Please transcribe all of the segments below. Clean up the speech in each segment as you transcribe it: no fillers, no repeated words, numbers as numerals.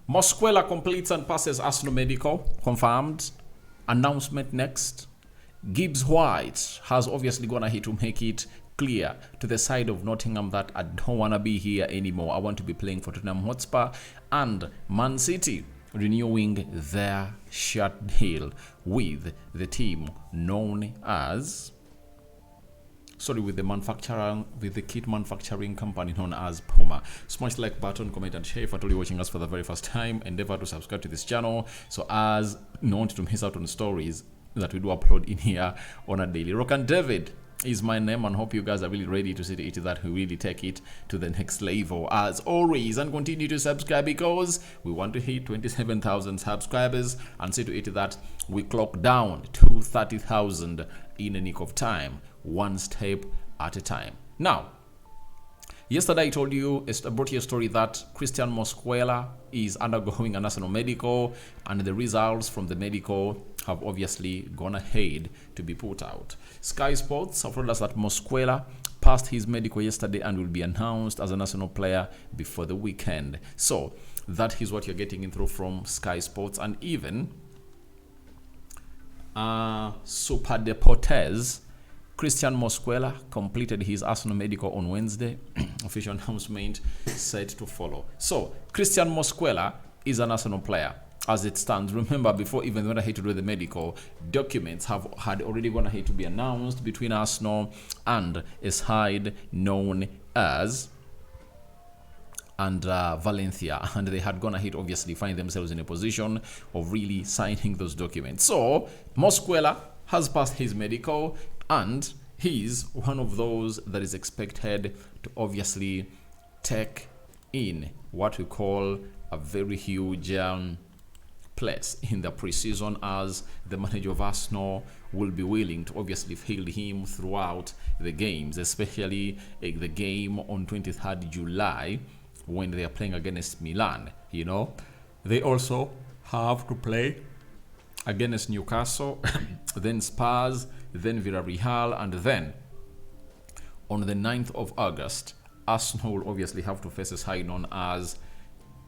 Mosquera completes and passes Arsenal medical. Confirmed. Announcement next. Gibbs-White has obviously gone ahead to make it clear to the side of Nottingham that I don't want to be here anymore. I want to be playing for Tottenham Hotspur. And Man City renewing their short deal with the team known as with the kit manufacturing company known as Puma. Smash like button, comment and share. If you're watching us for the very first time, endeavor to subscribe to this channel so as not to miss out on stories that we do upload in here on a daily. Rokani David is my name, and hope you guys are really ready to see it that we really take it to the next level as always, and continue to subscribe because we want to hit 27,000 subscribers and see to it that we clock down to 30,000 in a nick of time, one step at a time. Now, yesterday I brought you a story that Christian Mosquera is undergoing an Arsenal medical, and the results from the medical have obviously gone ahead to be put out. Sky Sports have told us that Mosquera passed his medical yesterday and will be announced as an Arsenal player before the weekend. So that is what you're getting in through from Sky Sports, and even Super Deportes. Christian Mosquera completed his Arsenal medical on Wednesday. Official announcement set to follow. So, Christian Mosquera is an Arsenal player as it stands. Remember, before even they went ahead to do the medical, documents had already gone ahead to be announced between Arsenal and a side known as Valencia, and they had gone ahead obviously find themselves in a position of really signing those documents. So, Mosquera has passed his medical, and he's one of those that is expected to obviously take in what we call a very huge place in the preseason, as the manager of Arsenal will be willing to obviously field him throughout the games, especially the game on 23rd July when they are playing against Milan. They also have to play against Newcastle, then Spurs, then Villarreal, and then on the 9th of August, Arsenal will obviously have to face a side known as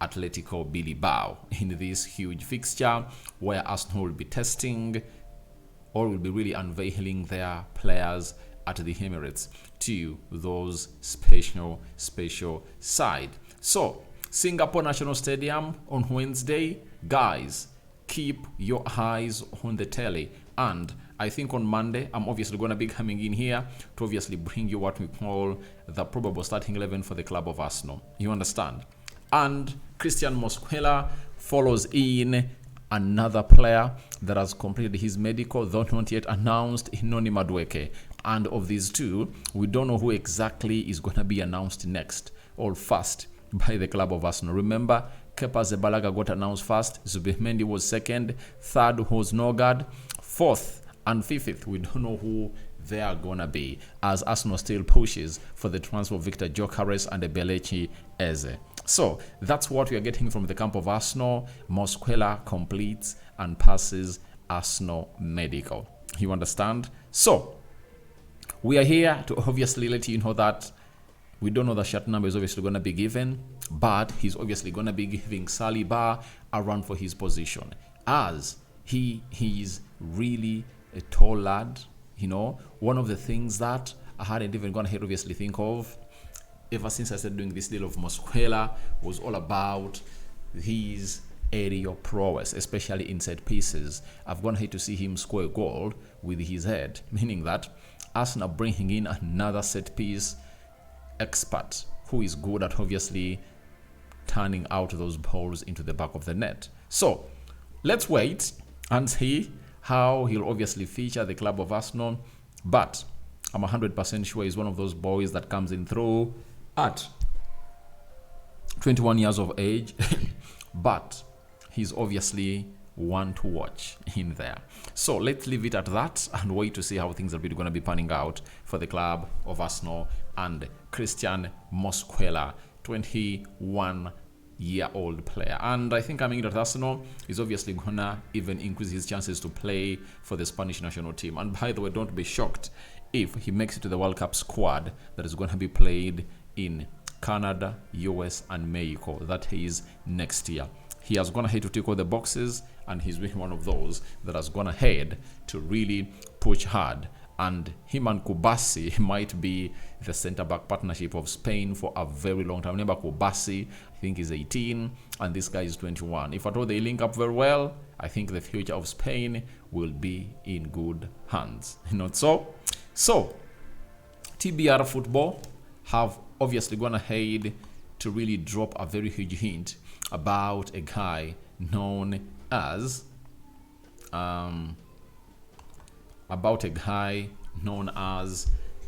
Atletico Bilbao in this huge fixture, where Arsenal will be testing or will be really unveiling their players at the Emirates to those special side. So, Singapore National Stadium on Wednesday, guys, keep your eyes on the telly. And I think on Monday, I'm obviously going to be coming in here to obviously bring you what we call the probable starting 11 for the club of Arsenal. You understand? And Christian Mosquera follows in another player that has completed his medical, though not yet announced, Inoni Madueke. And of these two, we don't know who exactly is going to be announced next or first by the club of Arsenal. Remember, Kepa Zebalaga got announced first, Zubimendi was second, third was Nogard, fourth and fifth, we don't know who they are gonna be, as Arsenal still pushes for the transfer of Victor Gyökeres and Belechi Eze. So that's what we are getting from the camp of Arsenal. Mosquera completes and passes Arsenal medical. You understand? So we are here to obviously let you know that we don't know the shirt number is obviously going to be given, but he's obviously going to be giving Saliba a run for his position, as he is really a tall lad. One of the things that I hadn't even gone ahead obviously think of ever since I started doing this deal of Mosquera was all about his aerial prowess, especially in set pieces. I've gone ahead to see him score a goal with his head, meaning that Arsenal bringing in another set piece expert who is good at obviously turning out those balls into the back of the net. So let's wait and see how he'll obviously feature the club of Arsenal, but I'm 100% sure he's one of those boys that comes in through at 21 years of age but he's obviously one to watch in there. So let's leave it at that and wait to see how things are really going to be panning out for the club of Arsenal and Christian Mosquera, 21-year-old player. And I think coming into Arsenal is obviously gonna even increase his chances to play for the Spanish national team. And by the way, don't be shocked if he makes it to the World Cup squad that is going to be played in Canada, US, and Mexico. That is next year. he has gone ahead to tick all the boxes, and he's been one of those that has gone ahead to really push hard. And him and Kubasi might be the center-back partnership of Spain for a very long time. Remember, Kubasi, I think, is 18, and this guy is 21. If at all they link up very well, I think the future of Spain will be in good hands. Not so? So, TBR Football have obviously gone ahead to really drop a very huge hint about a guy known as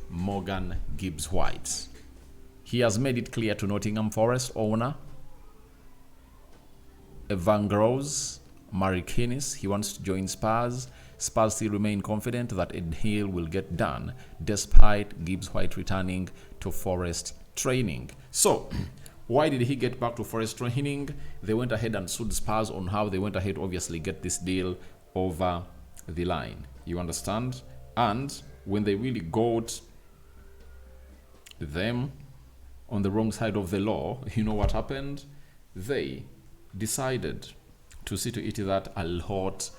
Morgan Gibbs-White. He has made it clear to Nottingham Forest owner Evan Gross Marikinis he wants to join Spurs. Spurs still remain confident that a deal will get done despite Gibbs-White returning to Forest training. So, why did he get back to Forest training? They went ahead and sued Spurs on how they went ahead, obviously, get this deal over the line. You understand? And when they really got them on the wrong side of the law, you know what happened? They decided to see to it that a lot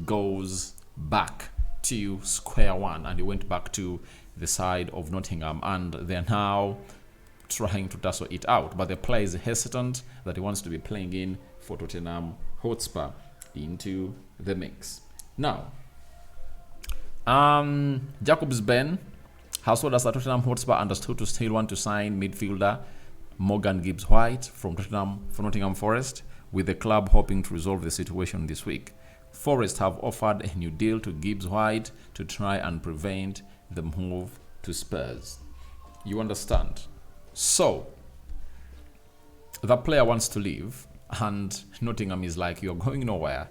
goes back to square one, and they went back to the side of Nottingham, and they're now trying to tussle it out. But the player is hesitant that he wants to be playing in for Tottenham Hotspur into the mix. Now, Jacobs Ben has told us that Tottenham Hotspur understood to still want to sign midfielder Morgan Gibbs-White from Nottingham Forest, with the club hoping to resolve the situation this week. Forest have offered a new deal to Gibbs-White to try and prevent the move to Spurs. You understand? So, the player wants to leave, and Nottingham is like, you're going nowhere,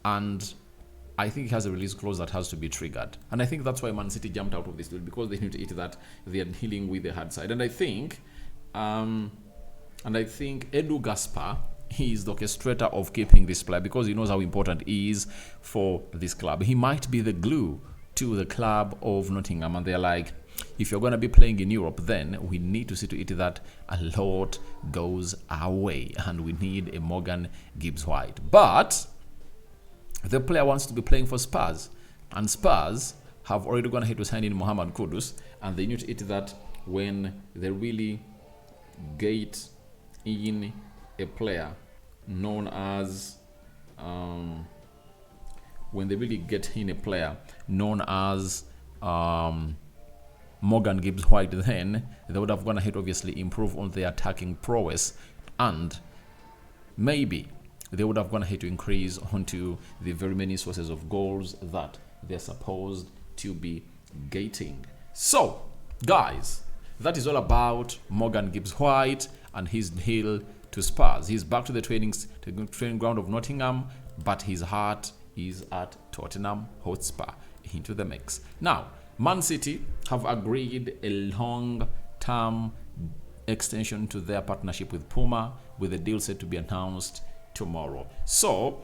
and I think he has a release clause that has to be triggered. And I think that's why Man City jumped out of this deal, because they knew to it that they are dealing with the hard side. And I think Edu Gaspar, he is the orchestrator of keeping this player, because he knows how important he is for this club. He might be the glue to the club of Nottingham, and they're like, if you're going to be playing in Europe, then we need to see to it that a lot goes our way, and we need a Morgan Gibbs-White. But the player wants to be playing for Spurs, and Spurs have already gone ahead to sign in Mohamed Kudus, and they knew to it that when they really get in a player known as Morgan Gibbs-White, then they would have gone ahead, obviously, improve on their attacking prowess, and maybe they would have gone ahead to increase onto the very many sources of goals that they're supposed to be getting. So, guys, that is all about Morgan Gibbs-White and his deal to Spurs. He's back to the training ground of Nottingham, but his heart is at Tottenham Hotspur into the mix. Now, Man City have agreed a long-term extension to their partnership with Puma, with a deal set to be announced tomorrow. So,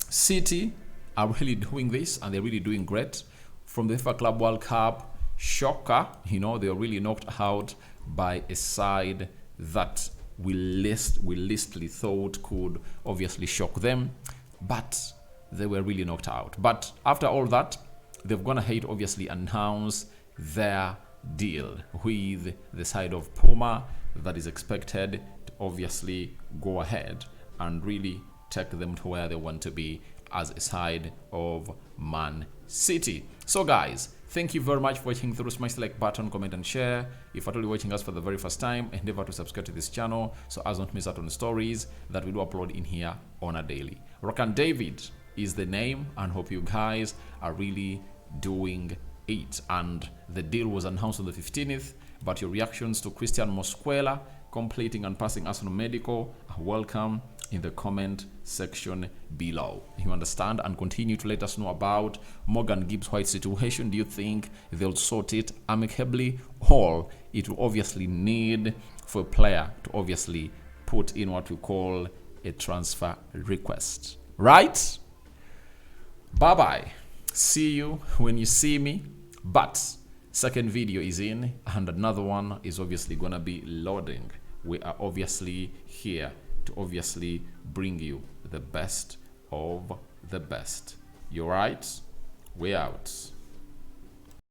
City are really doing this, and they're really doing great. From the FIFA Club World Cup, shocker, they were really knocked out by a side that we leastly thought could obviously shock them, but they were really knocked out. But after all that, they've gone ahead, obviously, announce their deal with the side of Puma that is expected to obviously go ahead and really take them to where they want to be as a side of Man City. So, guys, thank you very much for watching through. Smash the like button, comment, and share. If you're watching us for the very first time, endeavor to subscribe to this channel so as not miss out on stories that we do upload in here on a daily. Rokani David is the name, and hope you guys are really doing it. And the deal was announced on the 15th, but your reactions to Christian Mosquera completing and passing Arsenal Medical are welcome in the comment section below. You understand? And continue to let us know about Morgan Gibbs-White's situation. Do you think they'll sort it amicably, or it will obviously need for a player to obviously put in what we call a transfer request? Right? Bye-bye. See you when you see me. But second video is in, and another one is obviously gonna be loading. We are obviously here to obviously bring you the best of the best. You right? We out.